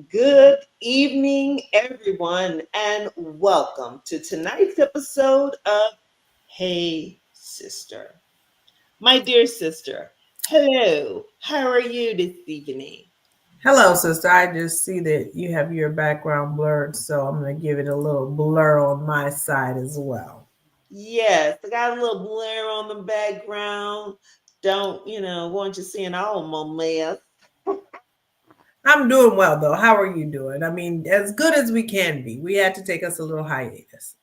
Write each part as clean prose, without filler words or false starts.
Good evening, everyone, and welcome to tonight's episode of Hey Sister. My dear sister, hello. How are you this evening? Hello, sister. I just see that you have your background blurred, so I'm going to give it a little blur on my side as well. Yes, I got a little blur on the background. Don't, want you seeing all my mess. I'm doing well, though. How are you doing? I mean, as good as we can be. We had to take us a little hiatus.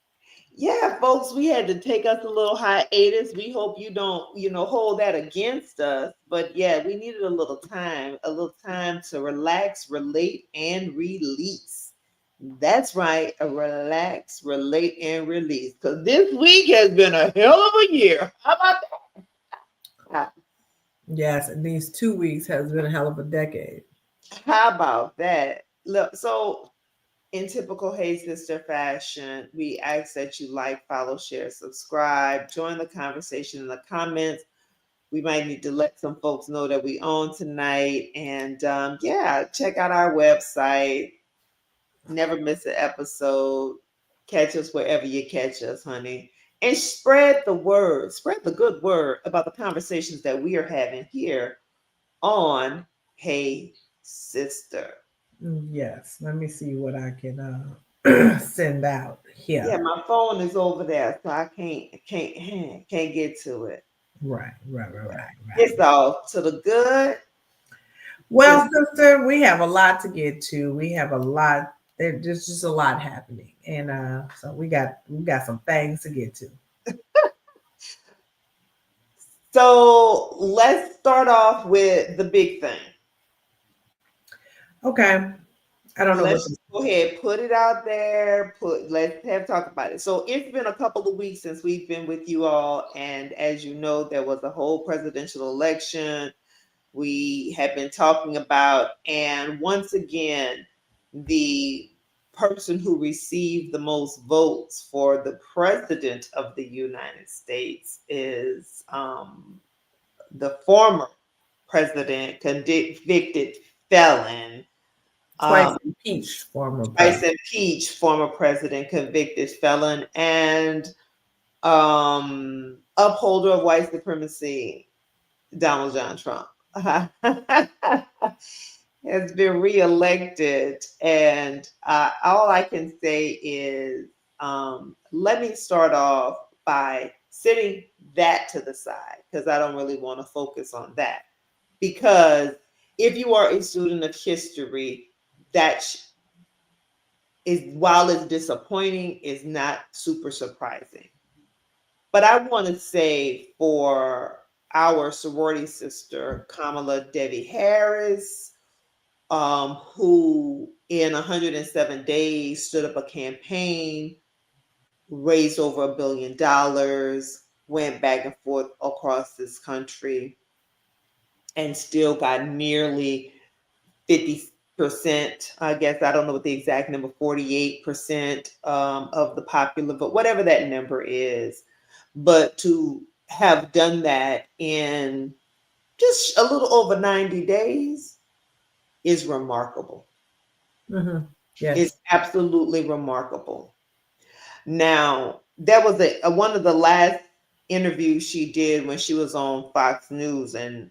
Yeah, folks, we had to take us a little hiatus. We hope you don't, hold that against us. But yeah, we needed a little time to relax, relate, and release. That's right, a relax, relate, and release. Because this week has been a hell of a year. How about that? Yes, and these 2 weeks has been a hell of a decade. How about that? Look, so in typical Hey Sister fashion, we ask that you like, follow, share, subscribe, join the conversation in the comments. We might need to let some folks know that we own tonight. And yeah, check out our website. Never miss an episode. Catch us wherever you catch us, honey. And spread the word, spread the good word about the conversations that we are having here on Hey Sister. Yes, let me see what I can send out Yeah, here. my phone is over there, so I can't get to it. Right. It's off to the good. Well, Just sister, we have a lot to get to. We have a lot. There's just a lot happening, and so we got some things to get to. so let's start off with the big thing. Okay, I don't know what Let's to. just go ahead, put it out there. Let's have talk about it. So it's been a couple of weeks since we've been with you all, and as you know, there was a whole presidential election we have been talking about, and once again, the person who received the most votes for the president of the United States is the former president, convicted felon. Twice Um, impeached former Twice president. impeached former president, convicted felon, and upholder of white supremacy, Donald John Trump, has been reelected. And all I can say is let me start off by sitting that to the side because I don't really want to focus on that. Because if you are a student of history, that is while it's disappointing, is not super surprising. But I want to say for our sorority sister, Kamala Devi Harris, who in 107 days stood up a campaign, raised over $1 billion, went back and forth across this country, and still got nearly 50%. I guess I don't know what the exact number, 48% of the popular vote, whatever that number is. But to have done that in just a little over 90 days is remarkable. Hmm. It's Yes. absolutely remarkable. Now, that was one of the last interviews she did when she was on Fox News, and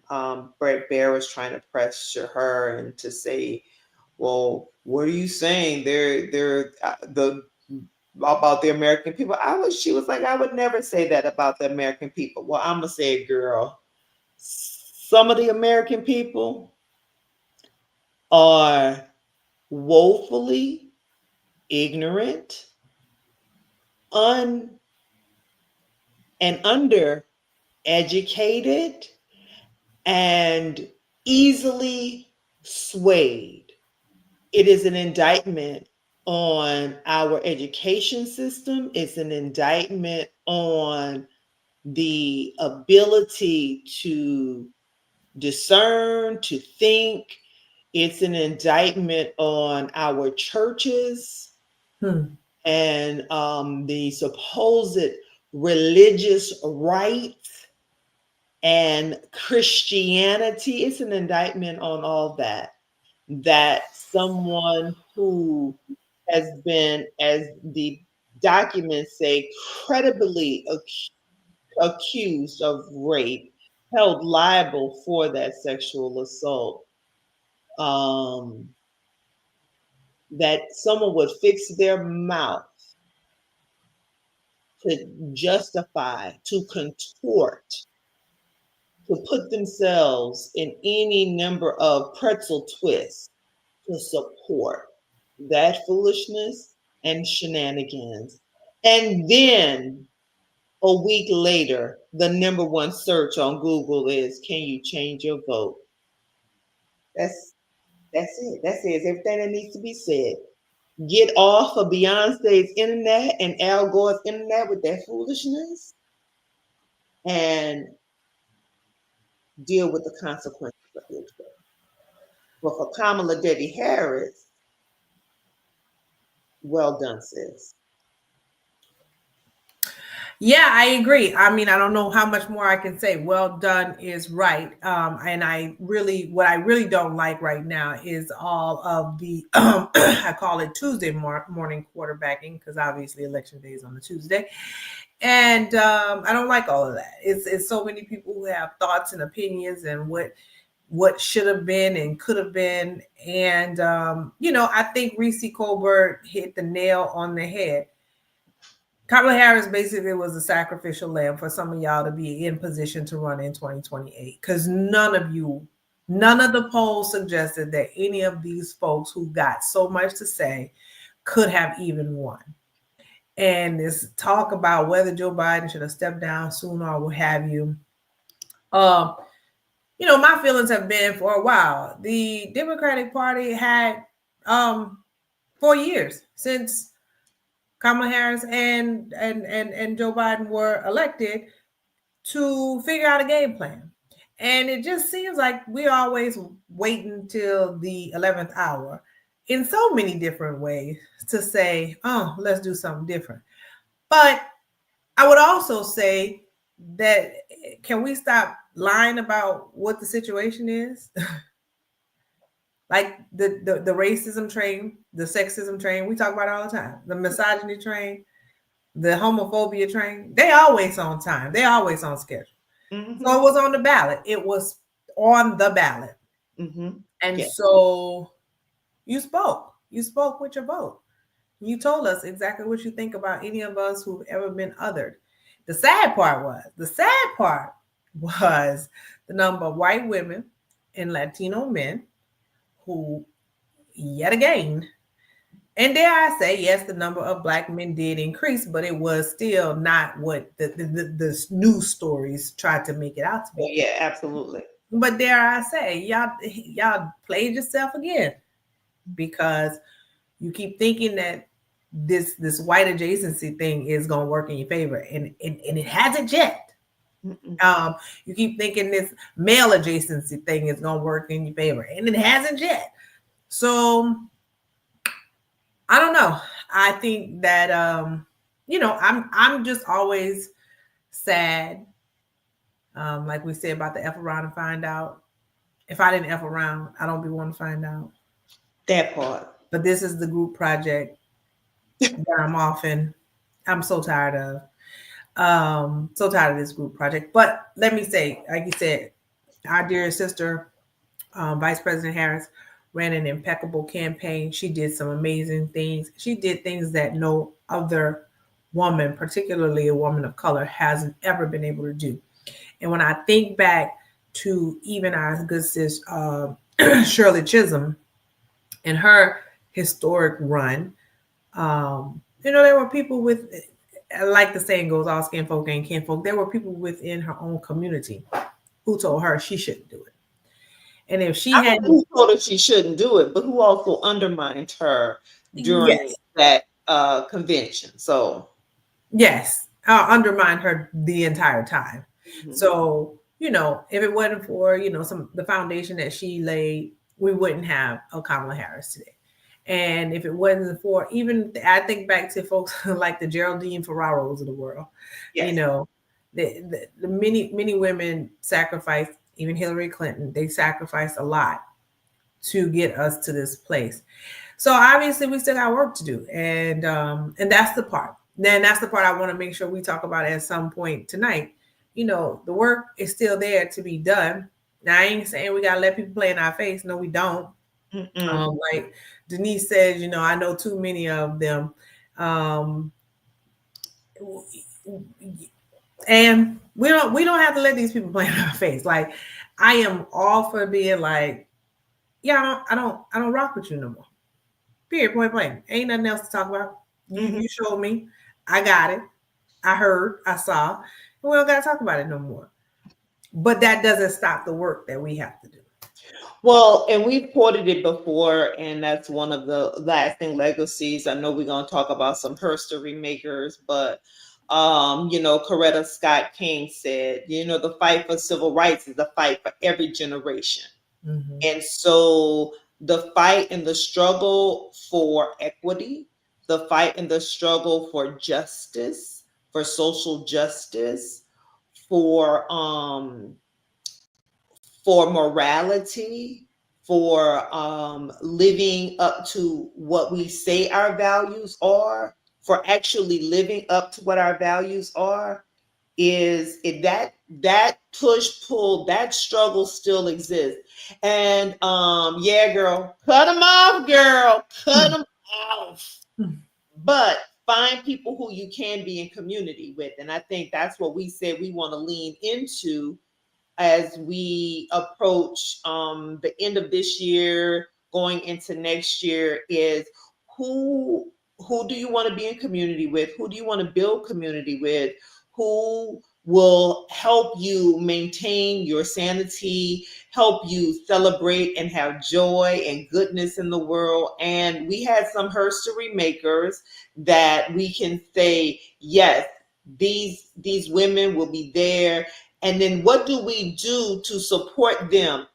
Brett Baer was trying to pressure her and to say, "Well, what are you saying? They're the about the American people." She was like, "I would never say that about the American people." Well, I'm gonna say it, girl. Some of the American people are woefully ignorant, un and under educated, and easily swayed. It is an indictment on our education system. It's an indictment on the ability to discern, to think. It's an indictment on our churches Hmm. and the supposed religious right and Christianity. It's an indictment on all that. that someone who has been, as the documents say, credibly accused of rape, held liable for that sexual assault, um, that someone would fix their mouth to justify, to contort, to put themselves in any number of pretzel twists to support that foolishness and shenanigans. And then a week later, the number one search on Google is, can you change your vote? That's that's it. That says everything that needs to be said. Get off of Beyonce's internet and Al Gore's internet with that foolishness and deal with the consequences of it. But for Kamala Debbie Harris, well done, sis. Yeah, I agree. I mean, I don't know how much more I can say. Well done is right. And what I really don't like right now is all of the, I call it Tuesday morning quarterbacking, because obviously election day is on a Tuesday. And I don't like all of that. It's so many people who have thoughts and opinions and what should have been and could have been. And, I think Reese Colbert hit the nail on the head. Kamala Harris basically was a sacrificial lamb for some of y'all to be in position to run in 2028, because none of the polls suggested that any of these folks who got so much to say could have even won. And this talk about whether Joe Biden should have stepped down sooner or what have you. Um, my feelings have been for a while. The Democratic Party had 4 years since Kamala Harris and Joe Biden were elected to figure out a game plan. And it just seems like we always wait until the 11th hour in so many different ways to say, oh, let's do something different. But I would also say that, can we stop lying about what the situation is? Like the racism train, the sexism train, we talk about it all the time. The misogyny train, the homophobia train, they always on time. They always on schedule. Mm-hmm. So it was on the ballot. It was on the ballot. Mm-hmm. And so you spoke. You spoke with your vote. You told us exactly what you think about any of us who've ever been othered. The sad part was the number of white women and Latino men who, yet again, and dare I say, yes, the number of black men did increase, but it was still not what the news stories tried to make it out to Oh, be. yeah, absolutely. But dare I say, y'all played yourself again, because you keep thinking that this white adjacency thing is going to work in your favor, and it hasn't yet. You keep thinking this male adjacency thing is going to work in your favor, and it hasn't yet. So I don't know. I think that I'm just always sad. Like we said about the F around and find out. If I didn't F around, I don't be wanting to find out. That part. But this is the group project that I'm so tired of. So tired of this group project. But let me say, like you said, our dear sister, Vice President Harris, ran an impeccable campaign. She did some amazing things. She did things that no other woman, particularly a woman of color, hasn't ever been able to do. And when I think back to even our good sis Shirley Chisholm and her historic run, there were people with, like the saying goes, all skin folk ain't kin folk. There were people within her own community who told her she shouldn't do it. And if she had, who told her she shouldn't do it, but who also undermined her during yes, that convention. So yes, undermine her the entire time. mm-hmm. So, if it wasn't for, the foundation that she laid, we wouldn't have a Kamala Harris today. And if it wasn't for, even, I think back to folks like the Geraldine Ferraros of the world, Yes. The many women sacrificed, even Hillary Clinton, they sacrificed a lot to get us to this place. So obviously we still got work to do. And that's the part. Then that's the part I want to make sure we talk about at some point tonight. You know, the work is still there to be done. Now I ain't saying we gotta let people play in our face. No, we don't. Mm-mm. Like Denise says, you know, I know too many of them. Um, and we don't have to let these people play in our face. Like I am all for being like, yeah, I don't rock with you no more. Period. Point blank. Ain't nothing else to talk about. You Mhm. you showed me. I got it. I heard. I saw. And we don't gotta talk about it no more. But that doesn't stop the work that we have to do. Well, and we've quoted it before, and that's one of the lasting legacies. I know we're going to talk about some history makers, but Coretta Scott King said, the fight for civil rights is a fight for every generation. Mm-hmm. And so the fight and the struggle for equity, the fight and the struggle for justice, for social justice, for morality, for living up to what we say our values are, for actually living up to what our values are, is it that push pull, that struggle still exists. And yeah, girl, cut them off, girl, cut them off. But find people who you can be in community with. And I think that's what we said we want to lean into as we approach the end of this year, going into next year, is who who do you want to be in community with? Who do you want to build community with? Who will help you maintain your sanity, help you celebrate and have joy and goodness in the world? And we had some history makers that we can say, yes, these women will be there. And then what do we do to support them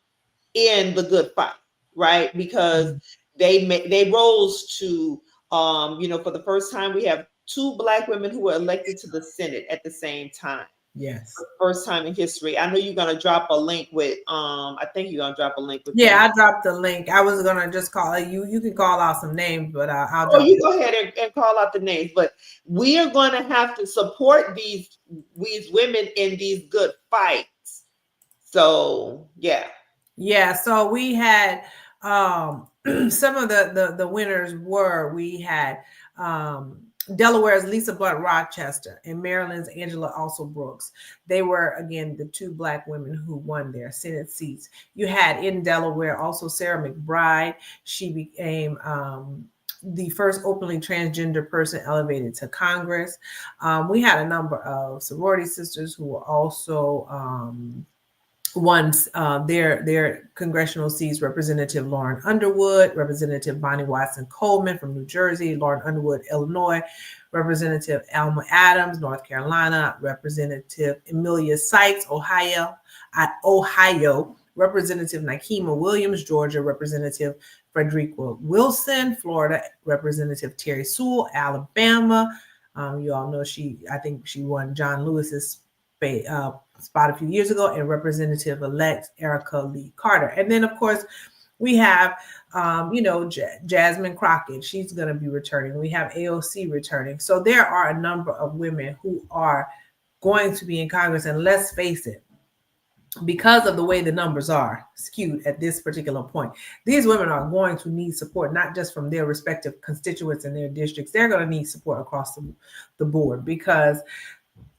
in the good fight, right? Because they rose to for the first time we have two black women who were elected to the Senate at the same time. Yes. First time in history. I know you're gonna drop a link with I think you're gonna drop a link with them. Yeah, I dropped the link. I was gonna just call you. You can call out some names, but I'll Oh, drop. you go ahead and call out the names, but we are going to have to support these women in these good fights. So yeah. Yeah, so we had some of the winners were we had um Delaware's Lisa Blunt Rochester and Maryland's Angela Also Brooks. They were again the two black women who won their Senate seats. You had in Delaware also Sarah McBride. She became the first openly transgender person elevated to Congress. We had a number of sorority sisters who were also their congressional seats. Representative Lauren Underwood, Representative Bonnie Watson Coleman from New Jersey, Lauren Underwood, Illinois, Representative Alma Adams, North Carolina, Representative Emilia Sykes, Ohio, Representative Nikema Williams, Georgia, Representative Frederica Wilson, Florida, Representative Terry Sewell, Alabama. You all know I think she won John Lewis's spot a few years ago, and Representative-elect Erica Lee Carter. And then, of course, we have, Jasmine Crockett. She's going to be returning. We have AOC returning. So there are a number of women who are going to be in Congress. And let's face it, because of the way the numbers are skewed at this particular point, these women are going to need support, not just from their respective constituents in their districts. They're going to need support across the board because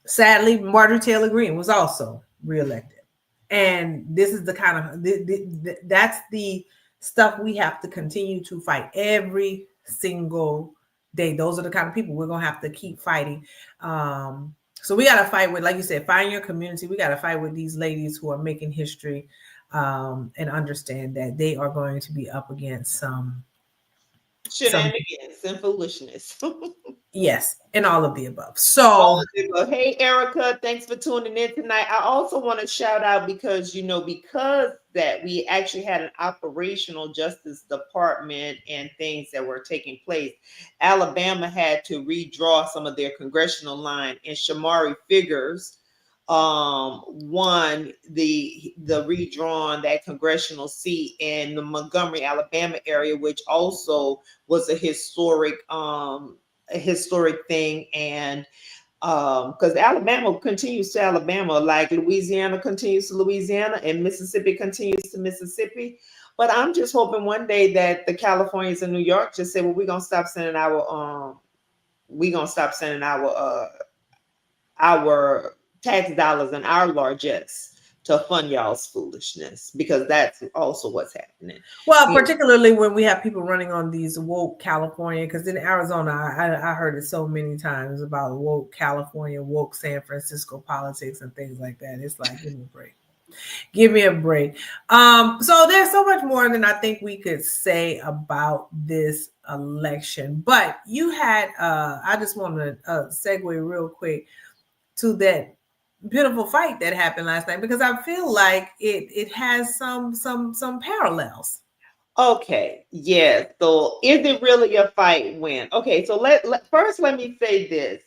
sadly, Marjorie Taylor Greene was also reelected. And this is the kind of that's the stuff we have to continue to fight every single day. Those are the kind of people we're gonna have to keep fighting. So we got to fight with, like you said, find your community. We got to fight with these ladies who are making history, and understand that they are going to be up against some Shenanigans and foolishness. yes, and all of the above. All So of it. Well, hey, Erica, thanks for tuning in tonight. I also want to shout out because that we actually had an operational justice department and things that were taking place. Alabama had to redraw some of their congressional line, and Shamari Figures won the redrawn that congressional seat in the Montgomery, Alabama area, which also was a historic thing. And because Alabama continues to Alabama, like Louisiana continues to Louisiana, and Mississippi continues to Mississippi. But I'm just hoping one day that the Californians in New York just say, well, we're gonna stop sending our tax dollars and our largesse to fund y'all's foolishness, because that's also what's happening. Well, Yeah. particularly when we have people running on these woke California, because in Arizona, I heard it so many times about woke California, woke San Francisco politics and things like that. It's like, give me a break. Give me a break. So there's so much more than I think we could say about this election. But you had, I just want to segue real quick to that pitiful fight that happened last night, because I feel like it has some parallels. Okay, yes. So is it really a fight win? Okay, so first let me say this,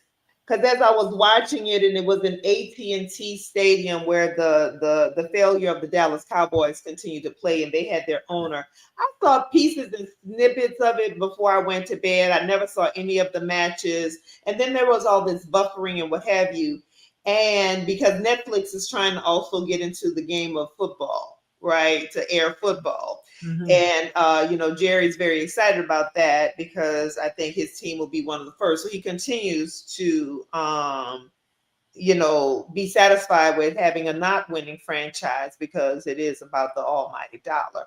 because as I was watching it, and it was an AT&T Stadium where the failure of the Dallas Cowboys continued to play, and they had their owner. I saw pieces and snippets of it before I went to bed. I never saw any of the matches, and then there was all this buffering and what have you. And because Netflix is trying to also get into the game of football, right, to air football. Mm-hmm. And Jerry's very excited about that because I think his team will be one of the first. So he continues to be satisfied with having a not winning franchise, because it is about the almighty dollar.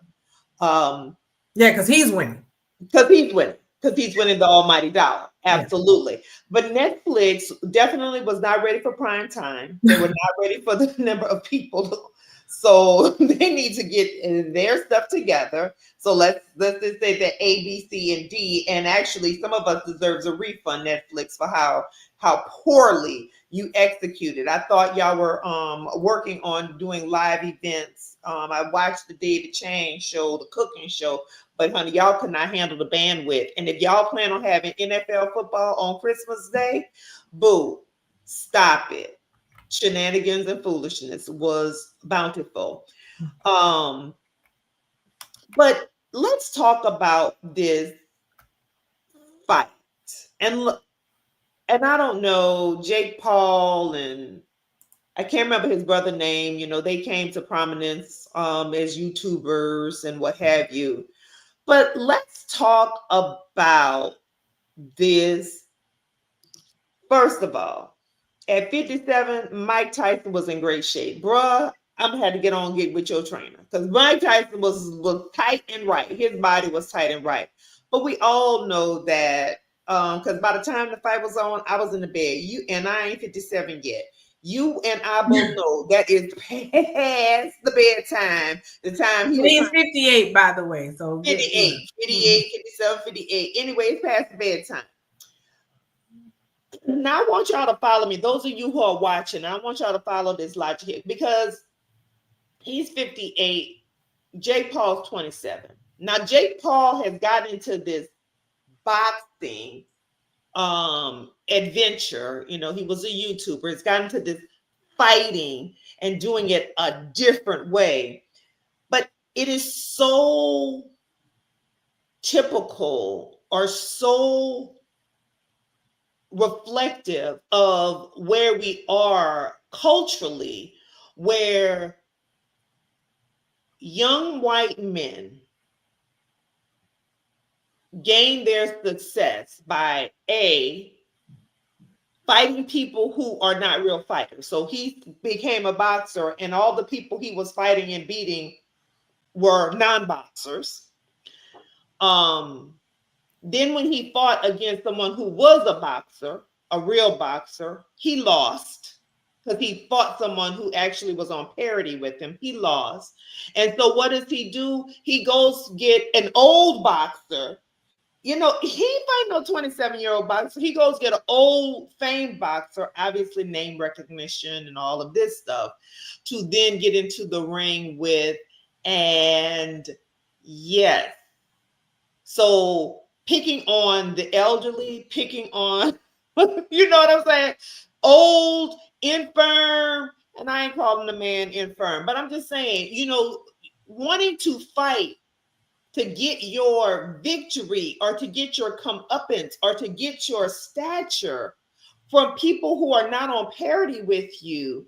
Um, Yeah, because he's winning. because he's winning. Because he's winning the almighty dollar. Yeah. Absolutely. But Netflix definitely was not ready for prime time. They were not ready for the number of people. So they need to get their stuff together. So let's just say that A, B, C, and D. And actually, some of us deserves a refund, Netflix, for how poorly you executed. I thought y'all were working on doing live events. I watched the David Chang show, the cooking show, but honey, y'all could not handle the bandwidth. And if y'all plan on having NFL football on Christmas Day, boo, stop it. Shenanigans and foolishness was bountiful. Um, but let's talk about this fight. And and I don't know, Jake Paul and I can't remember his brother name, they came to prominence as YouTubers and what have you. But let's talk about this. First of all, at 57, Mike Tyson was in great shape. Bruh, I'm gonna have to get on and get with your trainer. Because Mike Tyson was tight and right. His body was tight and right. But we all know that because by the time the fight was on, I was in the bed. You and I ain't 57 yet. You and I both know that is past the bedtime. The time he was He's trying 58, by the way. So get, 58, Mhm. 58, 57, 58. Anyway, it's past the bedtime. Now I want y'all to follow me. Those of you who are watching, I want y'all to follow this logic here, because he's 58. Jake Paul's 27. Now Jake Paul has gotten into this boxing adventure. He was a YouTuber. He's gotten into this fighting and doing it a different way. But it is so typical or so reflective of where we are culturally, where young white men gain their success by fighting people who are not real fighters. So he became a boxer, and all the people he was fighting and beating were non-boxers. Then when he fought against someone who was a boxer, a real boxer, he lost, because he fought someone who actually was on parity with him. He lost. And so what does he do? He goes get an old boxer. He fight no 27-year-old boxer. He goes get an old famed boxer, obviously name recognition and all of this stuff, to then get into the ring with. And yes, so picking on the elderly, picking on, you know what I'm saying? Old, infirm, And I ain't calling the man infirm, but I'm just saying, wanting to fight to get your victory or to get your comeuppance or to get your stature from people who are not on parity with you,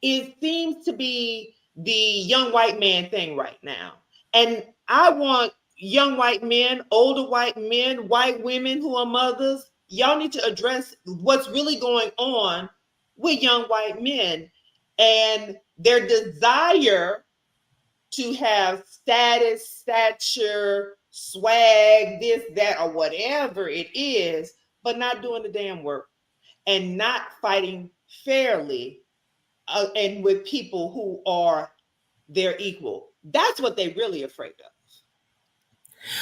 it seems to be the young white man thing right now. And I want young white men, older white men, white women who are mothers, y'all need to address what's really going on with young white men and their desire to have status, stature, swag, this, that, or whatever it is, but not doing the damn work and not fighting fairly and with people who are their equal. That's what they're really afraid of.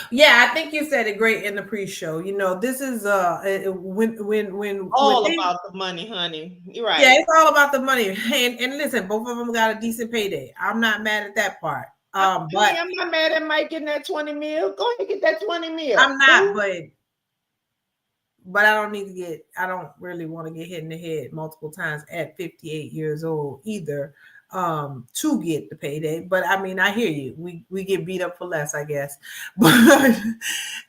Yeah, I think you said it great in the pre-show. This is when All things. about the money, honey. You're Yeah, right. it's all about the money. And listen, both of them got a decent payday. I'm not mad at that part. Honey, But I'm not mad at Mike getting that 20 mil. Go ahead and get that 20 mil. I'm not, but I don't really want to get hit in the head multiple times at 58 years old either, to get the payday. But I mean, I hear you. We get beat up for less, I guess. But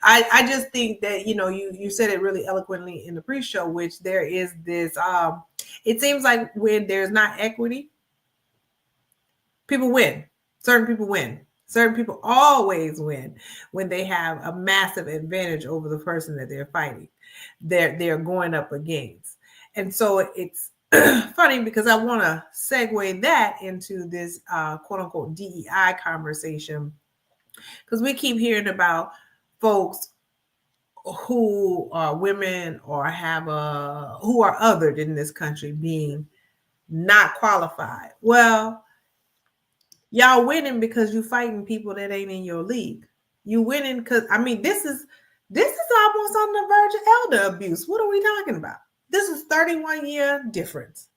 I just think that, you said it really eloquently in the pre-show, which there is this, it seems like when there's not equity, people win. Certain people win. Certain people always win when they have a massive advantage over the person that they're fighting. They're going up against. And so it's funny because I want to segue that into this quote unquote DEI conversation, because we keep hearing about folks who are women or who are othered in this country being not qualified. Well, y'all winning because you fighting people that ain't in your league. You winning because, I mean, this is almost on the verge of elder abuse. What are we talking about? This is 31-year difference.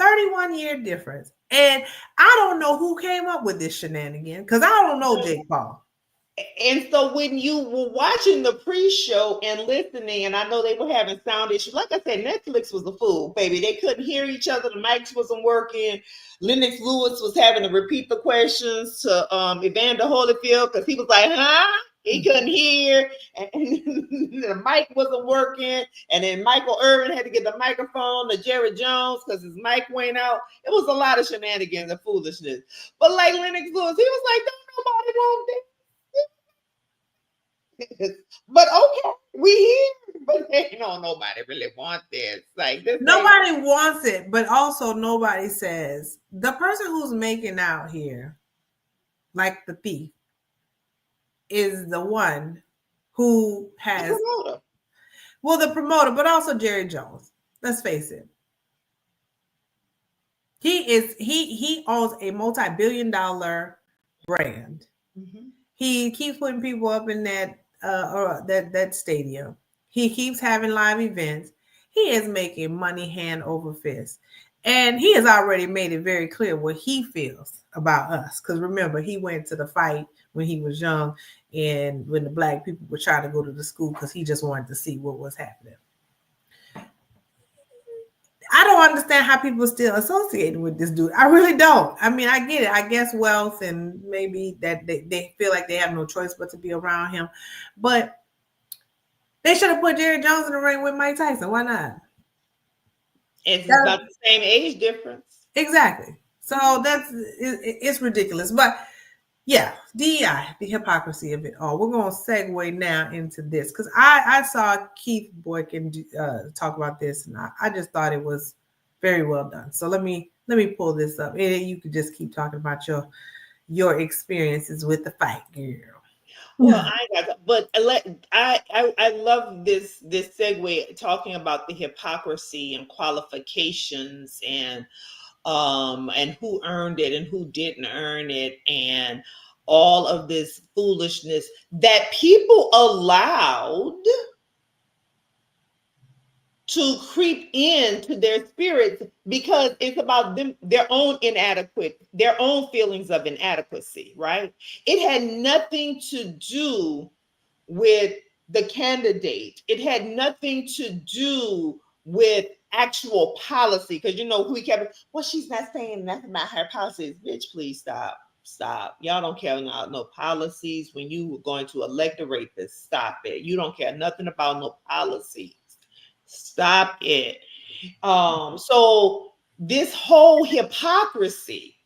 31-year difference. And I don't know who came up with this shenanigan, because I don't know Jake Paul. And so when you were watching the pre-show and listening, and I know they were having sound issues, like I said, Netflix was a fool, baby. They couldn't hear each other. The mics wasn't working. Lennox Lewis was having to repeat the questions to Evander Holyfield because he was like, huh? He couldn't hear, and the mic wasn't working. And then Michael Irvin had to get the microphone to Jerry Jones because his mic went out. It was a lot of shenanigans and foolishness. But like Lennox Lewis, he was like, don't nobody want this. But okay, we here. But they don't nobody really want this. Like this ain't Nobody wants it, but also nobody says the person who's making out here, like the thief, is the one who the has, promoter. well, the promoter, but also Jerry Jones. Let's face it. He owns a multi-billion-dollar brand. Mm-hmm. He keeps putting people up in that stadium. He keeps having live events. He is making money hand over fist. And he has already made it very clear what he feels about us. Because remember, he went to the fight when he was young and when the black people were trying to go to the school because he just wanted to see what was happening. I don't understand how people still associated with this dude. I really don't. I mean, I get it. I guess wealth and maybe that they feel like they have no choice but to be around him. But they should have put Jerry Jones in the ring with Mike Tyson. Why not? It's about the same age difference. Exactly. So it's ridiculous. But yeah, DEI, the hypocrisy of it all. We're going to segue now into this because I saw Keith Boykin talk about this, and I just thought it was very well done. So let me pull this up, and you could just keep talking about your experiences with the fight, girl. Well, I got, but I love this segue talking about the hypocrisy and qualifications and who earned it and who didn't earn it and all of this foolishness that people allowed to creep into their spirits because it's about them, their own their own feelings of inadequacy, right? It had nothing to do with the candidate. It had nothing to do with actual policy. Because you know who he kept, well, she's not saying nothing about her policies. Bitch, please stop. Stop. Y'all don't care about no policies when you were going to elect a rapist. Stop it. You don't care nothing about no policies. Stop it. So this whole hypocrisy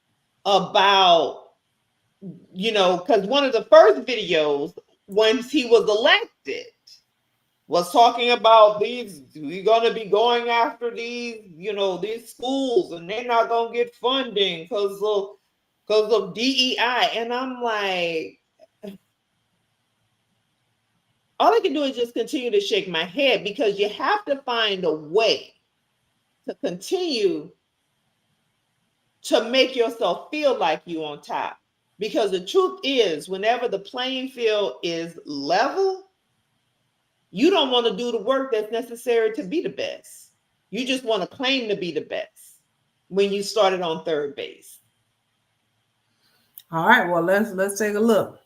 about, you know, because one of the first videos once he was elected was talking about these, we're going to be going after these, you know, these schools, and they're not going to get funding because of DEI. And I'm like, all I can do is just continue to shake my head, because you have to find a way to continue to make yourself feel like you on top. Because the truth is, whenever the playing field is level, you don't want to do the work that's necessary to be the best. You just want to claim to be the best when you started on third base. All right, well, let's take a look.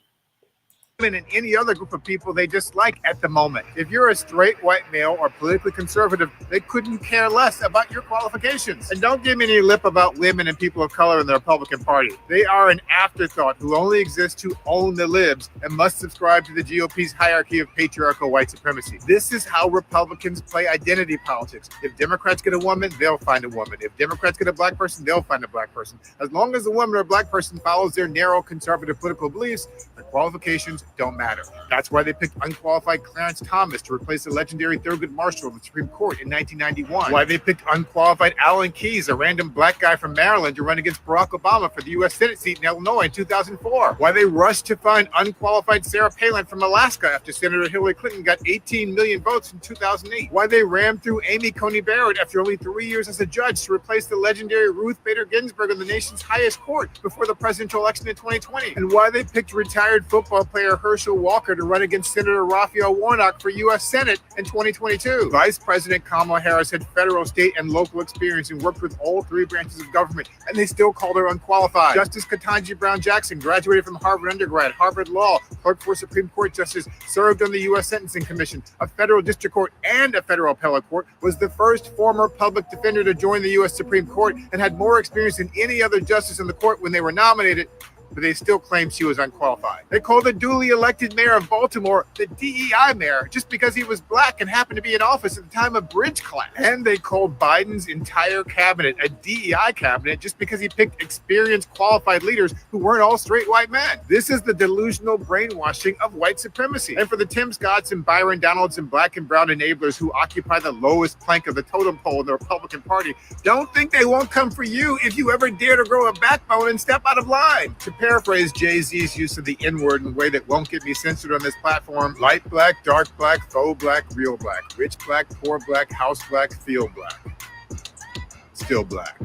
And any other group of people they dislike at the moment. If you're a straight white male or politically conservative, they couldn't care less about your qualifications. And don't give me any lip about women and people of color in the Republican Party. They are an afterthought who only exist to own the libs and must subscribe to the GOP's hierarchy of patriarchal white supremacy. This is how Republicans play identity politics. If Democrats get a woman, they'll find a woman. If Democrats get a black person, they'll find a black person. As long as the woman or black person follows their narrow conservative political beliefs, their qualifications don't matter. That's why they picked unqualified Clarence Thomas to replace the legendary Thurgood Marshall of the Supreme Court in 1991. Why they picked unqualified Alan Keyes, a random black guy from Maryland, to run against Barack Obama for the U.S. Senate seat in Illinois in 2004. Why they rushed to find unqualified Sarah Palin from Alaska after Senator Hillary Clinton got 18 million votes in 2008. Why they rammed through Amy Coney Barrett after only 3 years as a judge to replace the legendary Ruth Bader Ginsburg in the nation's highest court before the presidential election in 2020. And why they picked retired football player Herschel Walker to run against Senator Raphael Warnock for U.S. Senate in 2022. Vice President Kamala Harris had federal, state, and local experience and worked with all three branches of government, and they still called her unqualified. Justice Ketanji Brown Jackson graduated from Harvard undergrad, Harvard Law, clerked for Supreme Court Justice, served on the U.S. Sentencing Commission, a federal district court, and a federal appellate court, was the first former public defender to join the U.S. Supreme Court, and had more experience than any other justice in the court when they were nominated. But they still claim she was unqualified. They called the duly elected mayor of Baltimore the DEI mayor just because he was black and happened to be in office at the time of bridge collapse. And they called Biden's entire cabinet a DEI cabinet just because he picked experienced, qualified leaders who weren't all straight white men. This is the delusional brainwashing of white supremacy. And for the Tim Scotts and Byron Donalds and black and brown enablers who occupy the lowest plank of the totem pole in the Republican Party, don't think they won't come for you if you ever dare to grow a backbone and step out of line. To paraphrase Jay-Z's use of the N-word in a way that won't get me censored on this platform: light black, dark black, faux black, real black, rich black, poor black, house black, feel black, still black.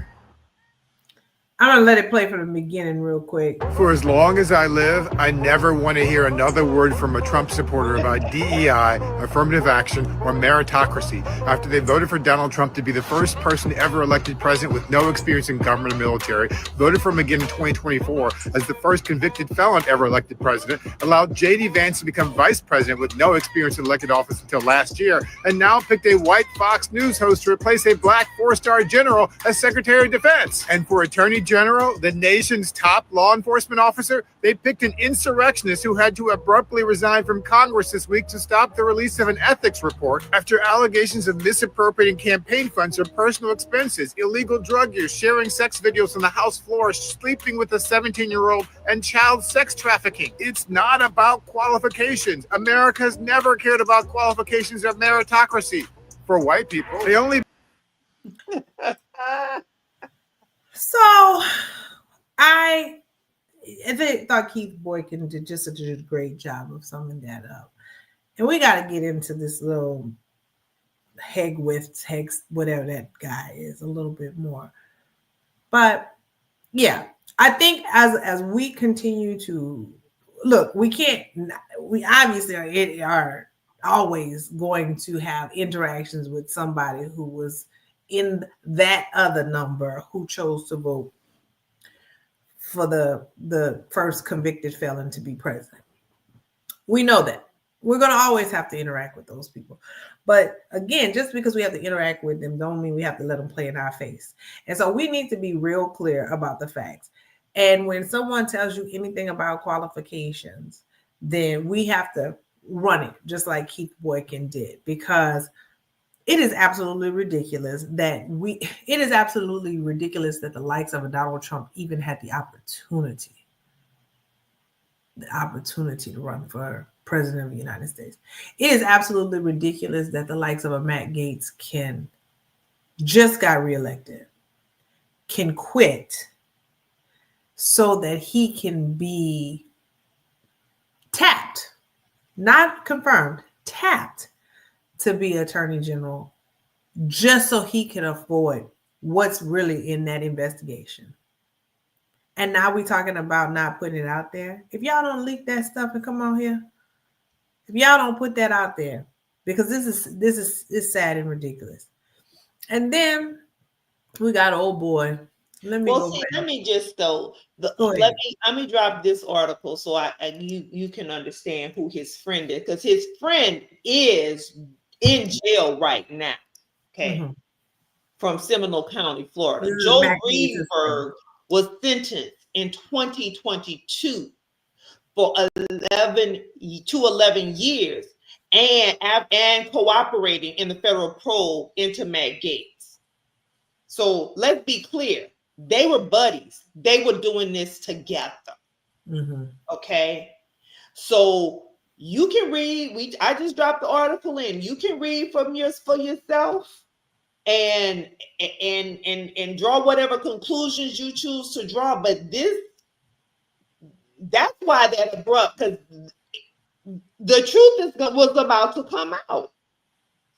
I'm going to let it play from the beginning real quick. For as long as I live, I never want to hear another word from a Trump supporter about DEI, affirmative action, or meritocracy after they voted for Donald Trump to be the first person ever elected president with no experience in government or military, voted for him again in 2024 as the first convicted felon ever elected president, allowed J.D. Vance to become vice president with no experience in elected office until last year, and now picked a white Fox News host to replace a black four-star general as Secretary of Defense. And for Attorney General, the nation's top law enforcement officer, they picked an insurrectionist who had to abruptly resign from Congress this week to stop the release of an ethics report after allegations of misappropriating campaign funds or personal expenses, illegal drug use, sharing sex videos on the House floor, sleeping with a 17-year-old, and child sex trafficking. It's not about qualifications. America's never cared about qualifications of meritocracy. For white people, they only... So I thought Keith Boykin did just such a great job of summing that up. And we got to get into this little Hex, whatever that guy is, a little bit more. But yeah, I think as we continue to look, we obviously are always going to have interactions with somebody who was in that other number who chose to vote for the first convicted felon to be president. We know that. We're going to always have to interact with those people. But again, just because we have to interact with them, don't mean we have to let them play in our face. And so we need to be real clear about the facts. And when someone tells you anything about qualifications, then we have to run it, just like Keith Boykin did, because it is absolutely ridiculous that the likes of a Donald Trump even had the opportunity to run for president of the United States. It is absolutely ridiculous that the likes of a Matt Gaetz just got reelected, can quit so that he can be tapped, not confirmed, tapped to be attorney general, just so he can avoid what's really in that investigation. And now we're talking about not putting it out there. If y'all don't leak that stuff and come on here, if y'all don't put that out there, because this is sad and ridiculous. And then we got old boy. Let me let me just let me drop this article so you can understand who his friend is, because his friend is in jail right now. Okay. Mm-hmm. From Seminole County, Florida. Joe Greenberg was sentenced in 2022 for 11 years and cooperating in the federal probe into Matt Gaetz. So let's be clear. They were buddies. They were doing this together. Mm-hmm. Okay. So you can read. I just dropped the article in. You can read for yourself and draw whatever conclusions you choose to draw. But that's why that abrupt, because the truth was about to come out.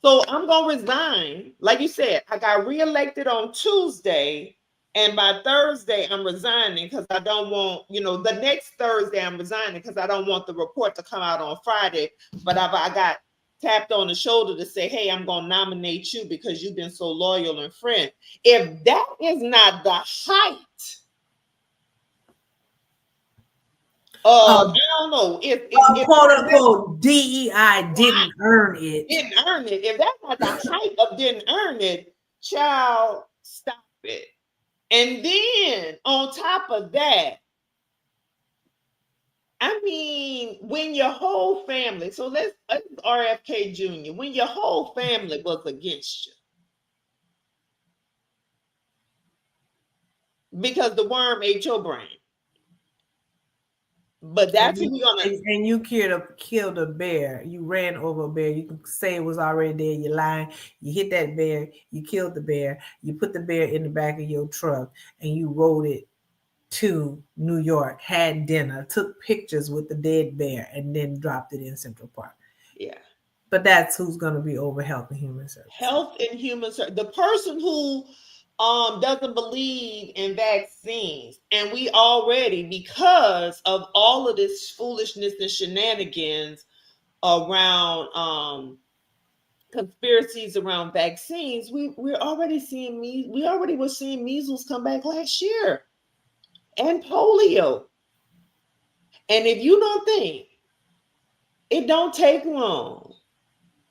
So I'm going to resign. Like you said, I got reelected on Tuesday, and by Thursday I'm resigning because I don't want, the next Thursday I'm resigning because I don't want the report to come out on Friday. But I got tapped on the shoulder to say, hey, I'm going to nominate you because you've been so loyal and friend. If that is not the height I don't know if quote unquote DEI didn't earn it. If that's not the height of didn't earn it, child, stop it. And then on top of that, I mean, when your whole family, so let's RFK Jr., when your whole family was against you because the worm ate your brain. But that's who we're gonna. And you killed a bear. You ran over a bear. You can say it was already there. You're lying. You hit that bear. You killed the bear. You put the bear in the back of your truck and you rode it to New York. Had dinner. Took pictures with the dead bear and then dropped it in Central Park. Yeah. But that's who's going to be over Health and Human Services. Health and Human Services. The person who doesn't believe in vaccines, and we already, because of all of this foolishness and shenanigans around conspiracies around vaccines, we're already seeing we already were seeing measles come back last year and polio. And if you don't think it don't take long,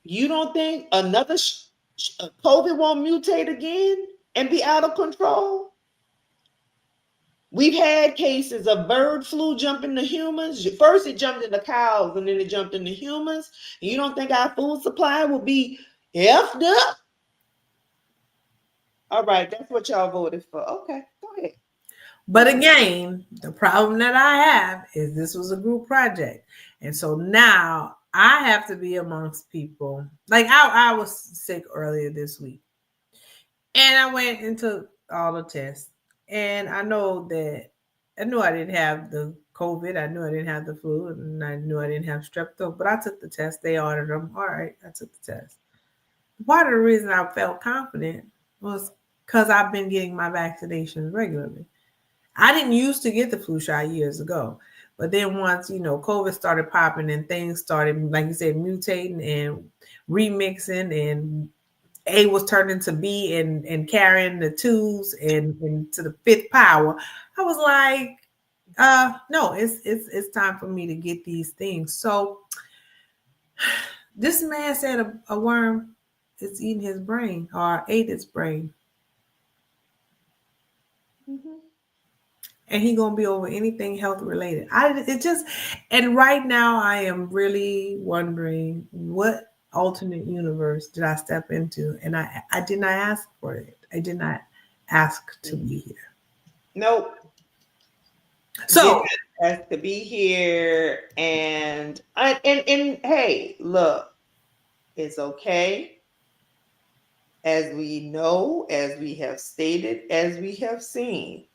you don't think another COVID won't mutate again and be out of control? We've had cases of bird flu jumping to humans. First it jumped into cows and then it jumped into humans. You don't think our food supply will be effed up? All right, that's what y'all voted for. Okay, go ahead. But again, the problem that I have is this was a group project. And so now I have to be amongst people. Like I was sick earlier this week. And I went and took all the tests. And I knew I didn't have the COVID. I knew I didn't have the flu. And I knew I didn't have strep throat. But I took the test. They ordered them. All right, I took the test. Part of the reason I felt confident was because I've been getting my vaccinations regularly. I didn't used to get the flu shot years ago. But then once, COVID started popping and things started, like you said, mutating and remixing, and A was turned into B and carrying the twos and to the fifth power, I was like, no, it's time for me to get these things. So This man said a worm is eating his brain or ate his brain, Mhm. and he gonna be over anything health related. It just, and right now I am really wondering what alternate universe did I step into, and I did not ask for it. I did not ask to be here. Nope. Did So not ask to be here. And hey, look, it's okay. As we know, as we have stated, as we have seen.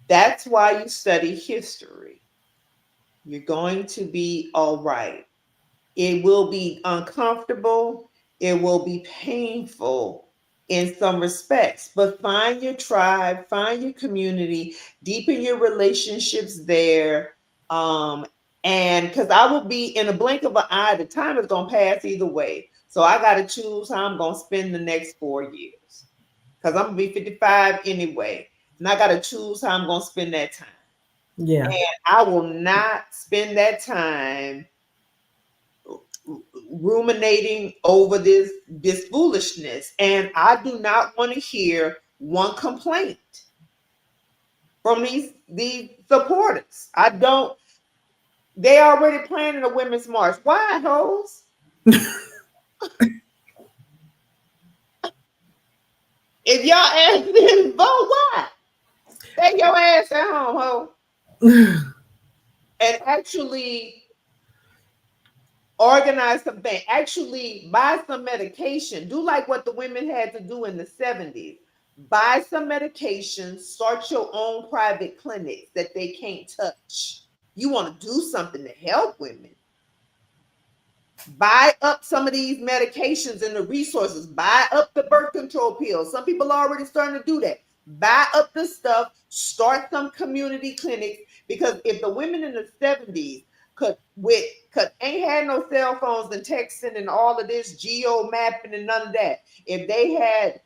That's why you study history. You're going to be all right. It will be uncomfortable. It will be painful in some respects, but find your tribe, find your community, deepen your relationships there. Um, and because I will be in a blink of an eye, the time is going to pass either way. So I got to choose how I'm going to spend the next 4 years because I'm going to be 55 anyway. And I got to choose how I'm going to spend that time. yeah, And I will not spend that time ruminating over this foolishness, and I do not want to hear one complaint from these supporters. I don't. They already planning a women's march. Why, hoes? If y'all ask them to vote, why? Stay your ass at home, ho, and actually organize something, actually buy some medication. Do like what the women had to do in the 70s. Buy some medication, start your own private clinics that they can't touch. You want to do something to help women. Buy up some of these medications and the resources. Buy up the birth control pills. Some people are already starting to do that. Buy up the stuff, start some community clinics, because if the women in the 70s could ain't had no cell phones and texting and all of this geo mapping and none of that. If they had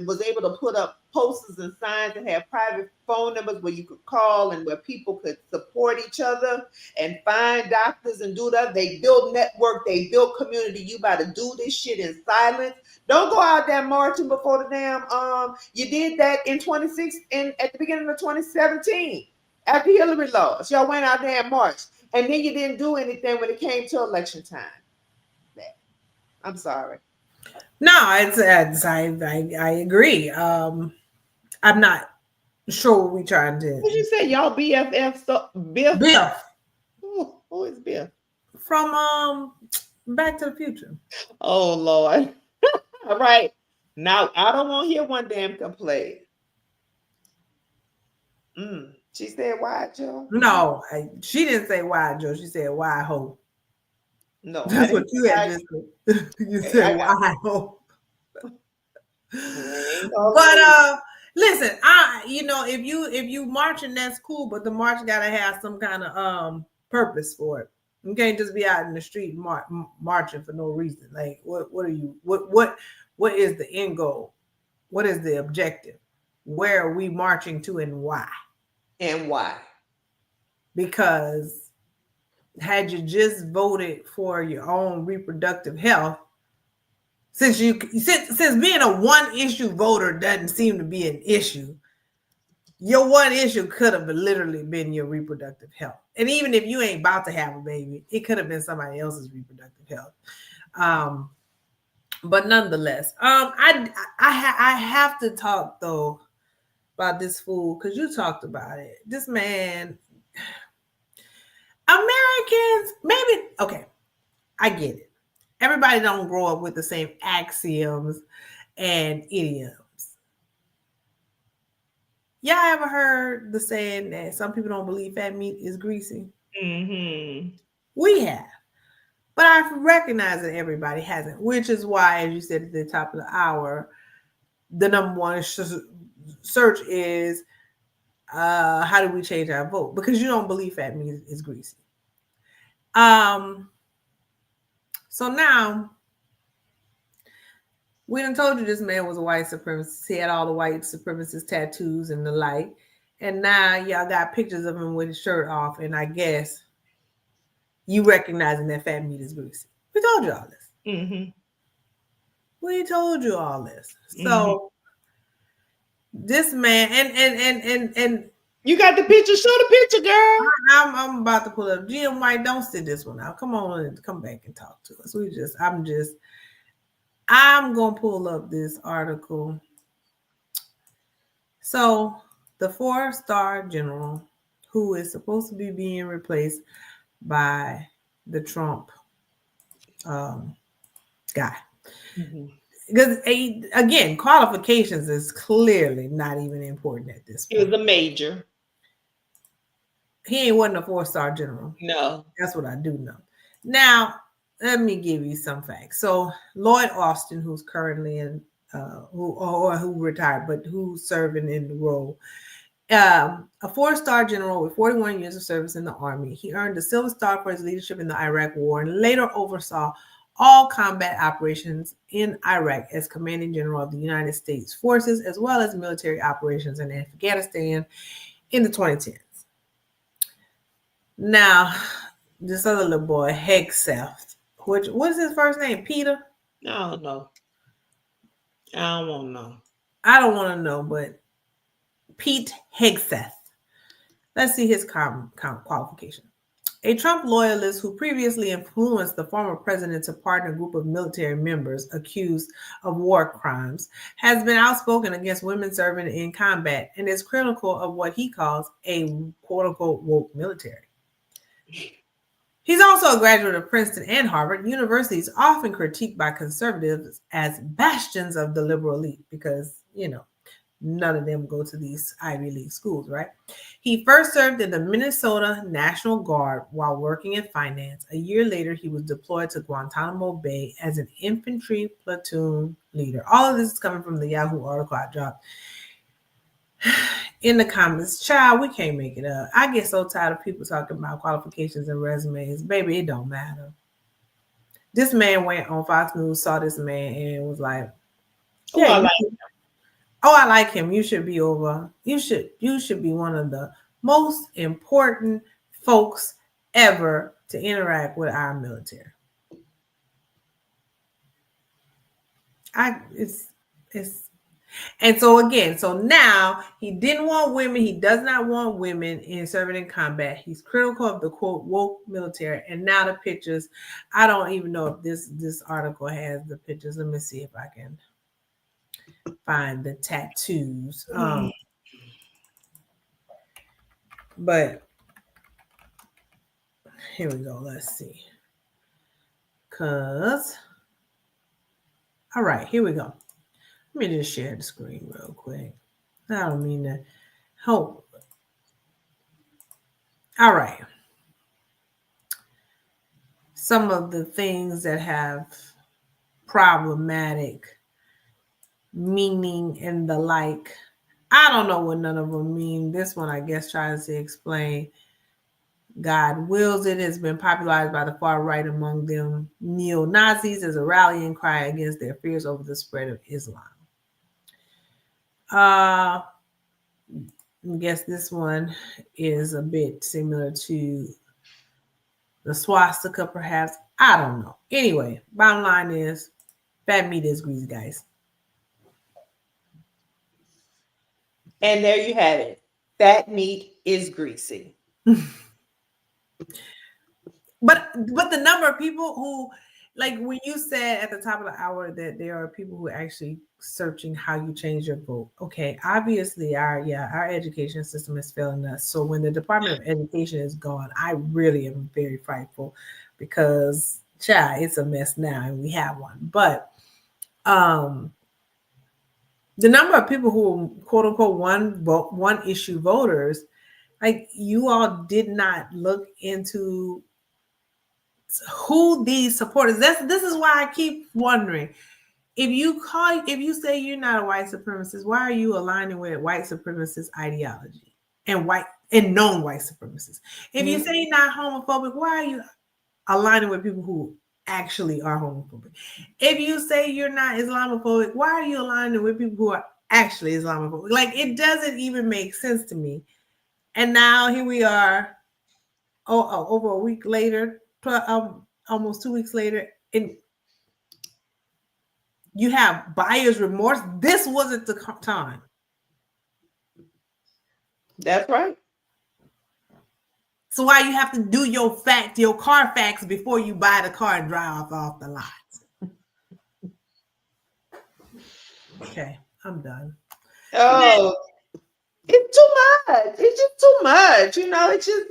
was able to put up posters and signs and have private phone numbers where you could call and where people could support each other and find doctors and do that. They build network, they build community. You about to do this shit in silence. Don't go out there marching before the damn you did that in 26 in at the beginning of 2017 after Hillary lost. Y'all went out there and marched. And then you didn't do anything when it came to election time. I'm sorry. no, I agree. I'm not sure what we trying to. What you say, y'all BFF? So Biff? Biff Who is Biff? from Back to the Future. Oh Lord. All right. Now I don't want to hear one damn complaint. She said, "Why, Joe?" No, she didn't say why, Joe. She said why ho. No, I That's what didn't. you had just said. You Okay, said I got. why ho. Ain't But calling listen, if you marching, that's cool, but the march gotta have some kind of purpose for it. You can't just be out in the street marching for no reason. Like what are you what is the end goal? What is the objective? Where are we marching to and why? and why? Because had you just voted for your own reproductive health, since being a one issue voter doesn't seem to be an issue, your one issue could have literally been your reproductive health. And even if you ain't about to have a baby, it could have been somebody else's reproductive health. But nonetheless, I have to talk though about this fool because you talked about it. This man, Americans, maybe okay, I get it. Everybody don't grow up with the same axioms and idioms. Y'all ever heard the saying that some people don't believe fat meat is greasy? Mm-hmm. We have. But I recognize that everybody hasn't, which is why, as you said at the top of the hour, the number one search is how do we change our vote? Because you don't believe fat meat is greasy. So now we done told you this man was a white supremacist. He had all the white supremacist tattoos and the like. And now y'all got pictures of him with his shirt off. And I guess you recognizing that fat meat is greasy. We told you all this. Mm-hmm. We told you all this. Mm-hmm. So this man and you got the picture. Show the picture, girl. I'm about to pull up. Jim White, don't sit this one out. Come on and come back and talk to us. I'm gonna pull up this article. So the 4-star general who is supposed to be being replaced by the Trump guy. Mm-hmm. Because again, qualifications is clearly not even important at this point. He was a major. He ain't wasn't a 4-star general. No. That's what I do know. Now, let me give you some facts. So Lloyd Austin, who's currently in who retired, but who's serving in the role, a 4-star general with 41 years of service in the Army. He earned the Silver Star for his leadership in the Iraq War and later oversaw all combat operations in Iraq as commanding general of the United States forces, as well as military operations in Afghanistan in the 2010s. Now, this other little boy, Hegseth, what is his first name? Peter? I don't know. I don't want to know. I don't want to know, but Pete Hegseth. Let's see his qualification. A Trump loyalist who previously influenced the former president to pardon a group of military members accused of war crimes, has been outspoken against women serving in combat and is critical of what he calls a quote-unquote woke military. He's also a graduate of Princeton and Harvard. Universities often critiqued by conservatives as bastions of the liberal elite because, none of them go to these Ivy League schools, right? He first served in the Minnesota National Guard while working in finance. A year later, he was deployed to Guantanamo Bay as an infantry platoon leader. All of this is coming from the Yahoo article I dropped in the comments. Child, we can't make it up. I get so tired of people talking about qualifications and resumes. Baby, it don't matter. This man went on Fox News, saw this man, and was like, I like him. You should be over. You should be one of the most important folks ever to interact with our military. And so now he didn't want women. He does not want women in serving in combat. He's critical of the quote woke military. And now the pictures. I don't even know if this article has the pictures. Let me see if I can find the tattoos. But here we go. Let's see. All right, here we go. Let me just share the screen real quick. I don't mean to help. All right. Some of the things that have problematic meaning and the like. I don't know what none of them mean. This one, I guess, tries to explain God wills it. Has been popularized by the far right, among them neo-Nazis, as a rallying cry against their fears over the spread of Islam. I guess this one is a bit similar to the swastika, perhaps. I don't know. Anyway, bottom line is, fat meat is greasy, guys. And there you have it. Fat meat is greasy. But the number of people who, like when you said at the top of the hour that there are people who are actually searching how you change your vote. Okay, obviously our education system is failing us. So when the Department of Education is gone, I really am very frightful because it's a mess now and we have one. But the number of people who quote unquote one issue voters, like you all did not look into who these supporters. This is why I keep wondering. If you say you're not a white supremacist, why are you aligning with white supremacist ideology and known white supremacists? If you say you're not homophobic, why are you aligning with people who actually are homophobic? If you say you're not Islamophobic, why are you aligning with people who are actually Islamophobic? Like, it doesn't even make sense to me. And now here we are, over a week later, almost 2 weeks later, And you have buyer's remorse. This wasn't the time. That's right. So why you have to do your car facts before you buy the car and drive off the lot? Okay, I'm done. Oh, it's too much. It's just too much.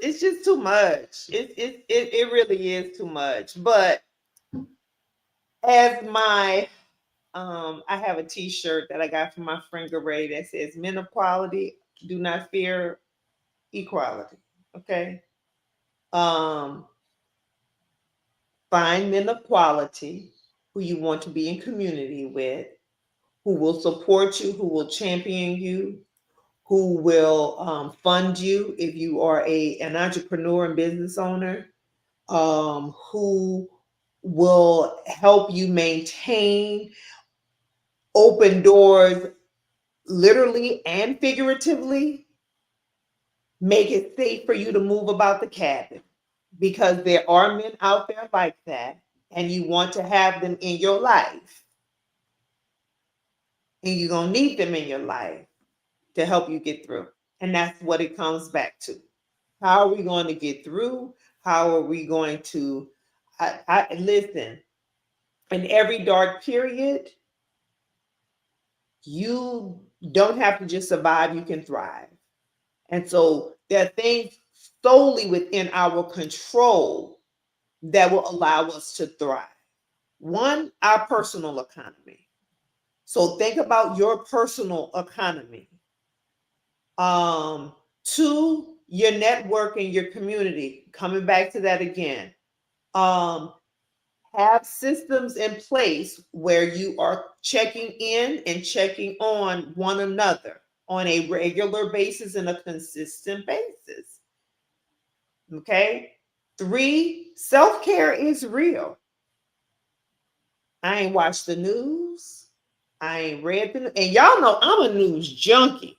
It's just too much. It really is too much. But as my I have a T-shirt that I got from my friend Garay that says "Men of quality do not fear equality." Okay. Um, find men of quality who you want to be in community with, who will support you, who will champion you, who will fund you if you are an entrepreneur and business owner, who will help you maintain open doors, literally and figuratively, make it safe for you to move about the cabin, because there are men out there like that, and you want to have them in your life, and you're going to need them in your life to help you get through. And that's what it comes back to. How are we going to get through? How are we going to I listen, in every dark period, you don't have to just survive, you can thrive. And so there are things solely within our control that will allow us to thrive. One, our personal economy. So think about your personal economy. Two, your network and your community. Coming back to that again. Have systems in place where you are checking in and checking on one another on a regular basis and a consistent basis. Okay. Three, self-care is real. I ain't watched the news. I ain't read the news. And y'all know I'm a news junkie.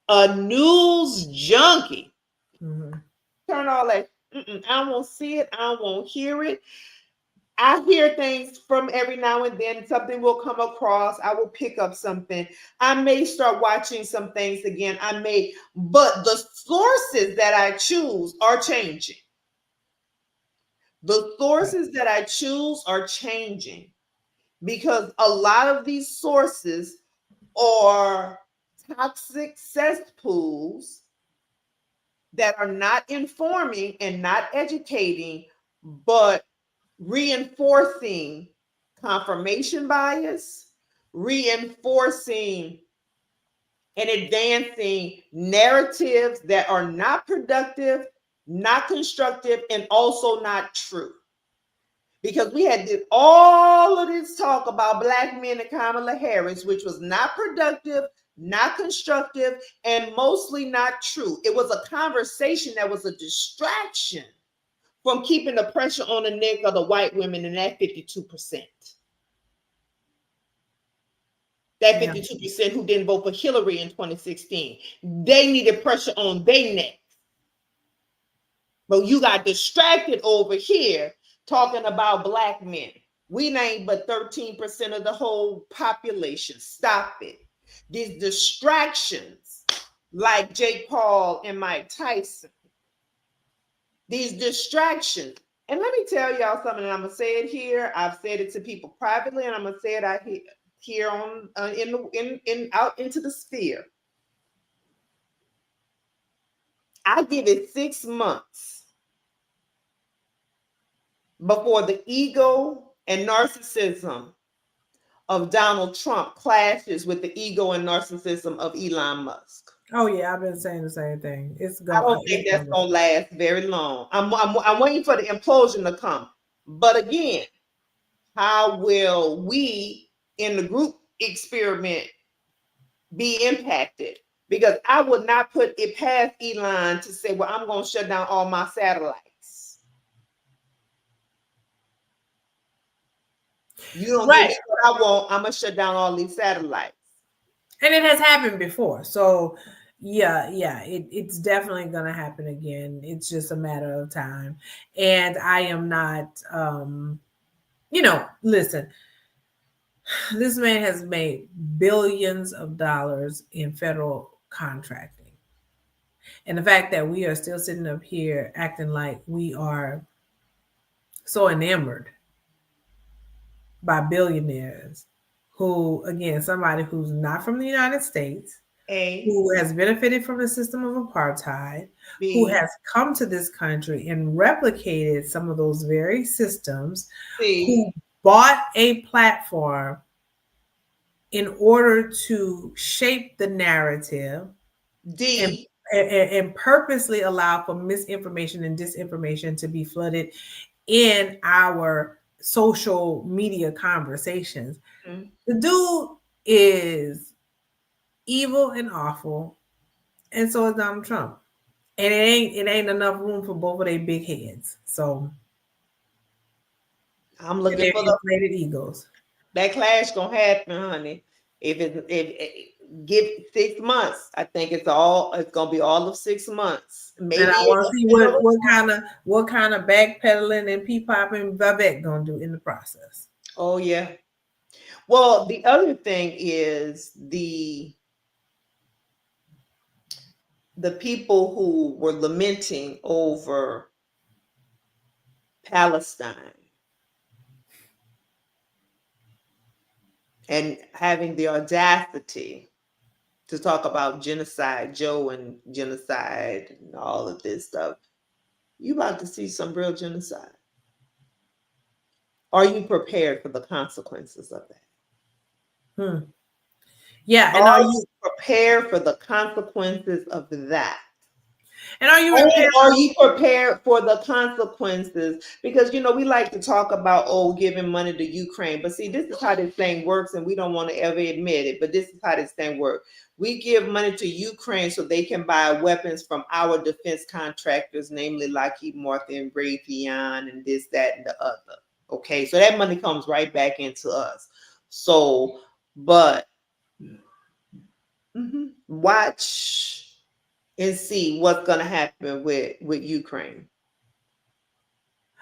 A news junkie. Mm-hmm. Turn all that. I won't see it. I won't hear it. I hear things from every now and then. Something will come across. I will pick up something. I may start watching some things again. But the sources that I choose are changing. The sources that I choose are changing because a lot of these sources are toxic cesspools that are not informing and not educating, but reinforcing confirmation bias, reinforcing and advancing narratives that are not productive, not constructive, and also not true. Because we had did all of this talk about Black men and Kamala Harris, which was not productive, not constructive, and mostly not true. It was a conversation that was a distraction from keeping the pressure on the neck of the white women in that 52%. That 52% who didn't vote for Hillary in 2016. They needed pressure on their neck. But you got distracted over here talking about Black men. We named but 13% of the whole population. Stop it. These distractions, like Jake Paul and Mike Tyson, these distractions. And let me tell y'all something, and I'm gonna say it here. I've said it to people privately, and I'm gonna say it out here on out into the sphere. I give it 6 months before the ego and narcissism of Donald Trump clashes with the ego and narcissism of Elon Musk. Oh yeah, I've been saying the same thing. I don't think that's gonna last very long. I'm waiting for the implosion to come. But again, how will we in the group experiment be impacted? Because I would not put it past Elon to say, well, I'm going to shut down all my satellites. You don't give me what I want, I'm going to shut down all these satellites. And it has happened before. So yeah, it's definitely going to happen again. It's just a matter of time. And I am not Listen, this man has made billions of dollars in federal contracting. And the fact that we are still sitting up here acting like we are so enamored by billionaires who, again, somebody who's not from the United States, A, who has benefited from the system of apartheid, who B, has come to this country and replicated some of those very systems, C, who bought a platform in order to shape the narrative and, D. and purposely allow for misinformation and disinformation to be flooded in our social media conversations. Mm. The dude is evil and awful, and so is Donald Trump. And it ain't enough room for both of their big heads. So I'm and looking their for inflated egos. that clash gonna happen, honey. If give 6 months, I think it's gonna be all of 6 months. And I Maybe want to see what kind of backpedaling and pee popping Vivek gonna do in the process. oh yeah. Well, the other thing is the people who were lamenting over Palestine and having the audacity to talk about genocide, Joe and genocide and all of this stuff. You about to see some real genocide. Are you prepared for the consequences of that? Hmm. Yeah, and Are you prepared for the consequences of that? are you And prepared? are you prepared for the consequences? Because we like to talk about giving money to Ukraine, but see, this is how this thing works, and we don't want to ever admit it. But this is how this thing works. We give money to Ukraine so they can buy weapons from our defense contractors, namely Lockheed Martin and Raytheon, and this, that, and the other. Okay, so that money comes right back into us. So, but watch and see what's going to happen with Ukraine.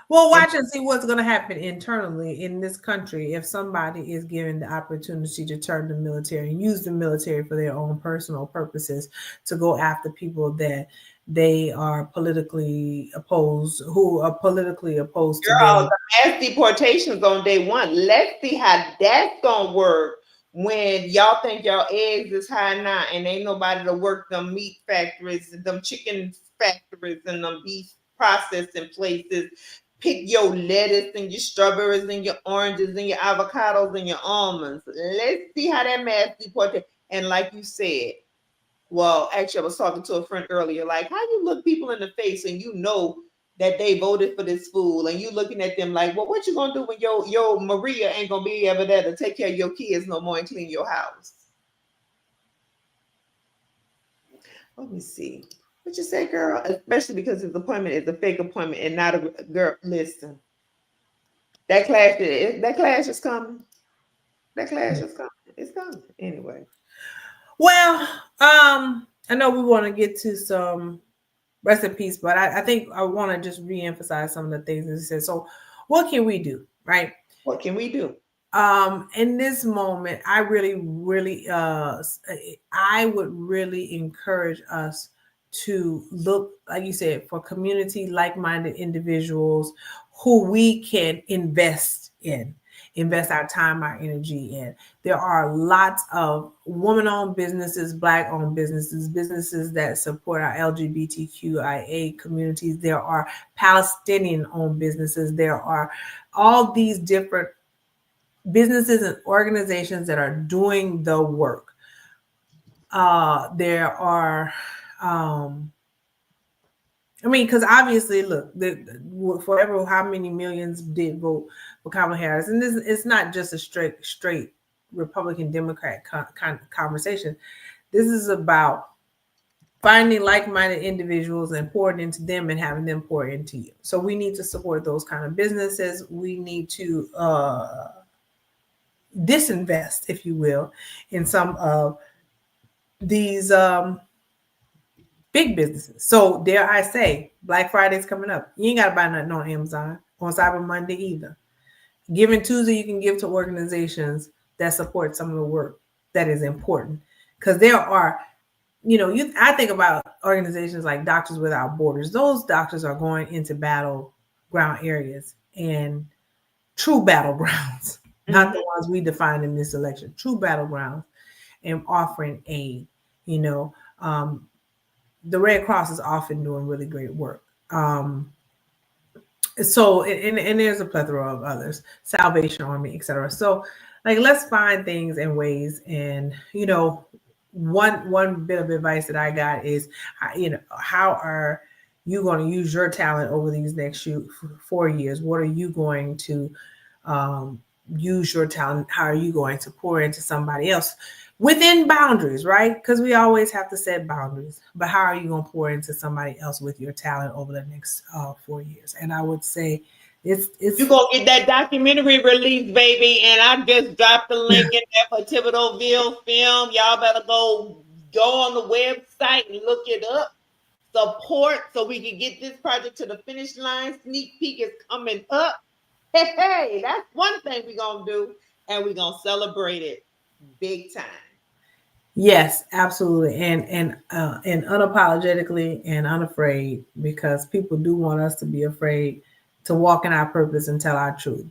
Well, watch and see what's going to happen internally in this country if somebody is given the opportunity to turn the military and use the military for their own personal purposes to go after people that they are politically opposed, who are politically opposed to Girl, them. the mass deportations on day one. Let's see how that's going to work when y'all think y'all eggs is high now and ain't nobody to work them meat factories, them chicken factories, and them beef processing places. Pick your lettuce and your strawberries and your oranges and your avocados and your almonds. Let's see how that mass deportation. And like you said, well, actually, I was talking to a friend earlier. Like, how you look people in the face and that they voted for this fool, and you looking at them like, well, what you gonna do when your Maria ain't gonna be ever there to take care of your kids no more and clean your house? Let me see. What you say, girl? Especially because his appointment is a fake appointment and not a girl. Listen, that clash is coming. That clash is coming. It's coming anyway. Well, I know we want to get to some rest in peace, but I think I want to just reemphasize some of the things that he said. So, what can we do, right? What can we do? In this moment, I really, I would really encourage us to look, like you said, for community, like-minded individuals who we can invest our time, our energy in. There are lots of woman-owned businesses, Black-owned businesses, businesses that support our LGBTQIA communities. There are Palestinian-owned businesses. There are all these different businesses and organizations that are doing the work. There are, because obviously, look, forever, how many millions did vote for Kamala Harris? And it's not just a straight Republican Democrat kind of conversation. This is about finding like-minded individuals and pouring into them and having them pour into you. So we need to support those kind of businesses. We need to disinvest, if you will, in some of these big businesses. So dare I say, Black Friday's coming up. You ain't got to buy nothing on Amazon on Cyber Monday either. Giving Tuesday you can give to organizations that support some of the work that is important. Because there are, I think about organizations like Doctors Without Borders. Those doctors are going into battleground areas and true battlegrounds, not the ones we define in this election, true battlegrounds, and offering aid. You know, the Red Cross is often doing really great work. So and there's a plethora of others, Salvation Army, etc. So like, let's find things and ways. And one bit of advice that I got is, how are you going to use your talent over these next 4 years? What are you going to use your talent? How are you going to pour into somebody else within boundaries, right? Because we always have to set boundaries. But how are you going to pour into somebody else with your talent over the next 4 years? And I would say it's you're gonna get that documentary released, baby. And I just dropped the link in there for Thibodeauville Film. Y'all better go on the website and look it up. Support so we can get this project to the finish line. Sneak peek is coming up. Hey, that's one thing we're gonna do, and we're gonna celebrate it big time. Yes, absolutely, and unapologetically and unafraid, because people do want us to be afraid to walk in our purpose and tell our truth.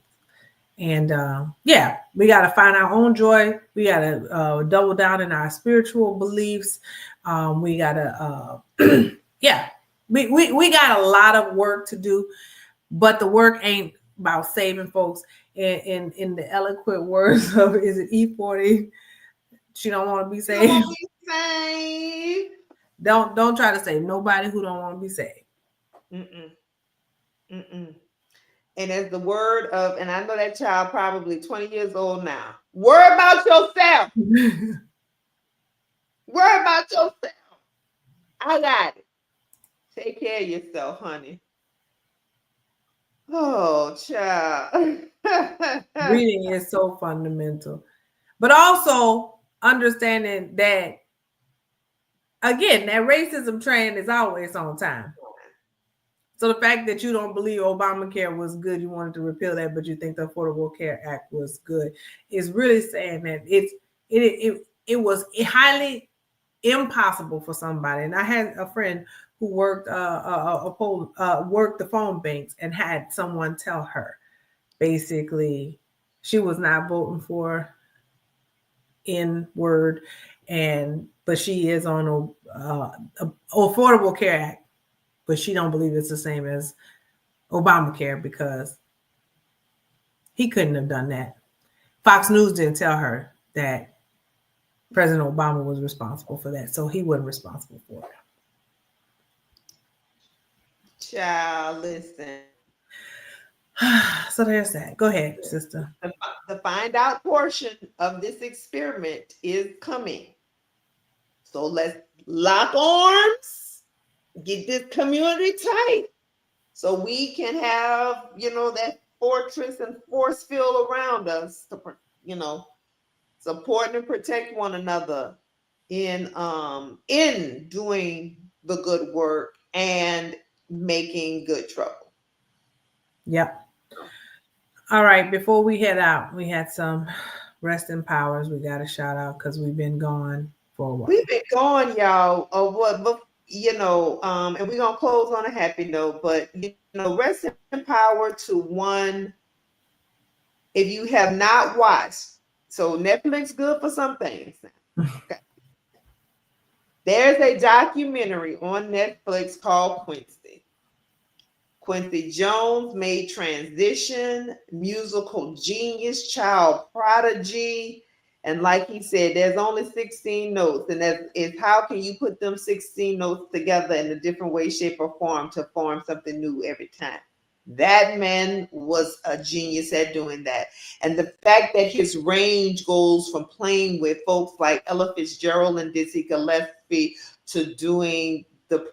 And yeah, we got to find our own joy. We got to double down in our spiritual beliefs. We got to, yeah, we got a lot of work to do, but the work ain't about saving folks. In the eloquent words of, is it E40? She don't want to be saved. Don't try to save nobody who don't want to be saved. And as the word of, and I know that child probably 20 years old now. Worry about yourself. Worry about yourself. I got it. Take care of yourself, honey. Oh, child. Reading is so fundamental. But also understanding that, again, that racism train is always on time. So the fact that you don't believe Obamacare was good, you wanted to repeal that, but you think the Affordable Care Act was good, is really saying that it was highly impossible for somebody. And I had a friend who worked worked the phone banks and had someone tell her basically she was not voting for N-word, but she is on a Affordable Care Act, but she don't believe it's the same as Obamacare because he couldn't have done that. Fox News didn't tell her that President Obama was responsible for that, so he wasn't responsible for it. Child, listen. So there's that. Go ahead, sister. The find out portion of this experiment is coming. So let's lock arms, get this community tight, so we can have, that fortress and force field around us to, support and protect one another in doing the good work and making good trouble. Yep. All right. Before we head out, we had some rest in powers. We got a shout out because we've been gone for a while. We've been gone, y'all. But and we're gonna close on a happy note. But rest in power to one. If you have not watched, so Netflix good for some things. Okay. There's a documentary on Netflix called Quincy. Quincy Jones made transition, musical genius, child prodigy. And like he said, there's only 16 notes. And that is, how can you put them 16 notes together in a different way, shape, or form to form something new every time? That man was a genius at doing that. And the fact that his range goes from playing with folks like Ella Fitzgerald and Dizzy Gillespie to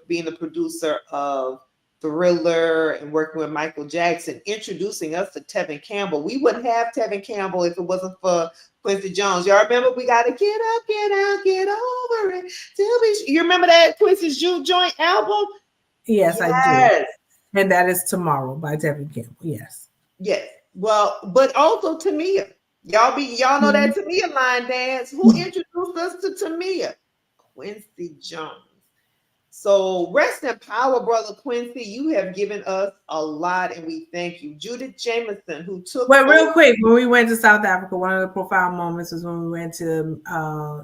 being the producer of Thriller and working with Michael Jackson, introducing us to Tevin Campbell. We wouldn't have Tevin Campbell if it wasn't for Quincy Jones. Y'all remember we got to get up, get out, get over it. You remember that Quincy's Juke Joint album? Yes, I do. And that is Tomorrow by Tevin Campbell. Yes. Yes. Well, but also Tamia. Y'all know that Tamia line dance. Who introduced us to Tamia? Quincy Jones. So rest in power, brother Quincy. You have given us a lot, and we thank you. Judith Jameson, who took Well, real over. quick, when we went to South Africa, one of the profound moments was when we went to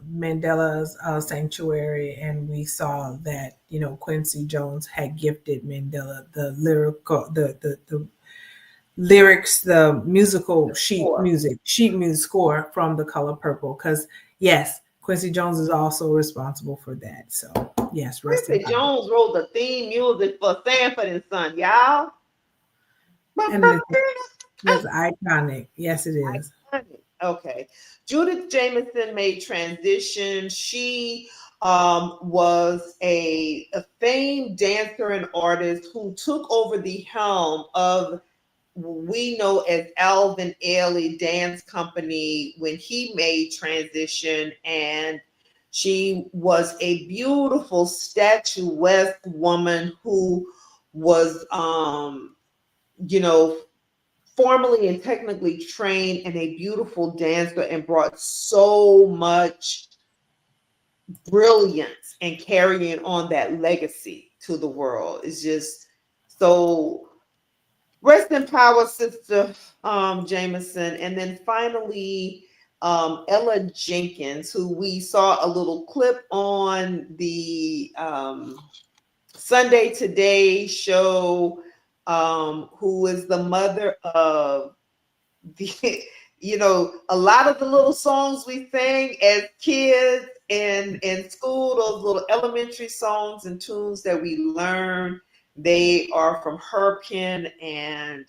Mandela's sanctuary, and we saw that Quincy Jones had gifted Mandela the lyrics, the musical sheet music score from The Color Purple. Because yes, Quincy Jones is also responsible for that. So yes, rest in Quincy power. Jones wrote the theme music for Sanford and Son, y'all. And it's iconic. Yes, it is. Okay. Judith Jameson made transition. She was a famed dancer and artist who took over the helm of we know as Alvin Ailey Dance Company when he made transition, and she was a beautiful statuesque woman who was formally and technically trained and a beautiful dancer and brought so much brilliance and carrying on that legacy to the world. It's just so rest in power, Sister Jameson. And then finally, Ella Jenkins, who we saw a little clip on the Sunday Today show, who is the mother of the, a lot of the little songs we sang as kids in school, those little elementary songs and tunes that we learned, they are from her pen. And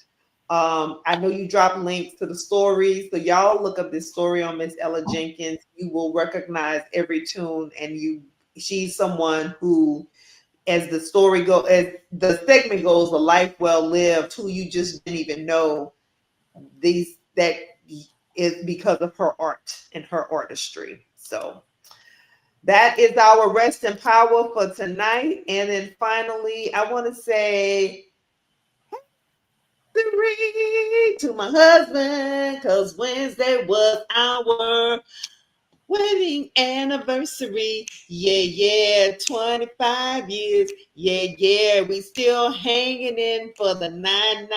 I know you dropped links to the stories, so y'all look up this story on Miss Ella Jenkins. You will recognize every tune, and she's someone who, as the story goes, as the segment goes, a life well lived, who you just didn't even know that is because of her art and her artistry. So that is our rest in power for tonight. And then finally, I want to say to my husband, because Wednesday was our wedding anniversary. Yeah, 25 years. Yeah, we still hanging in for the 99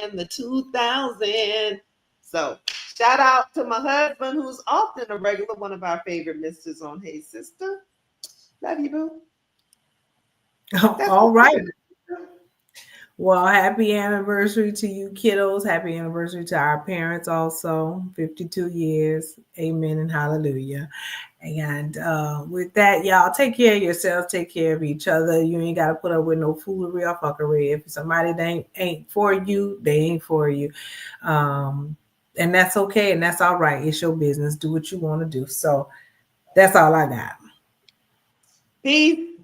and the 2000. So shout out to my husband, who's often a regular, one of our favorite misters on Hey Sister. Love you, boo. All right. Well, happy anniversary to you kiddos. Happy anniversary to our parents also. 52 years. Amen and hallelujah. And with that, y'all take care of yourselves. Take care of each other. You ain't got to put up with no foolery or fuckery. If somebody ain't for you, they ain't for you. And that's okay. And that's all right. It's your business. Do what you want to do. So that's all I got. Peace.